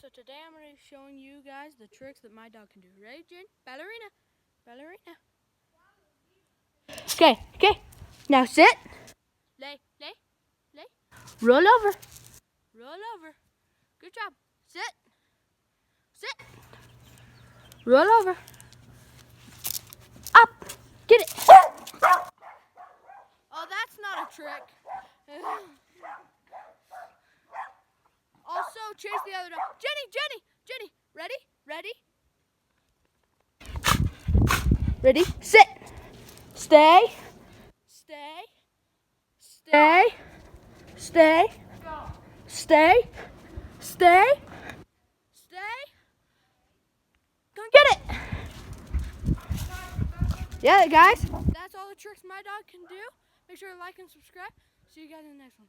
So today I'm going to be showing you guys the tricks that my dog can do. Ready, Jen? Ballerina. Ballerina. Okay. Now sit. Lay. Roll over. Good job. Sit. Roll over. Up. Get it. Oh, that's not a trick. Also, chase the other dog. Jenny. Ready? Sit. Stay. Go and get it. Yeah, guys. That's all the tricks my dog can do. Make sure to like and subscribe. See you guys in the next one.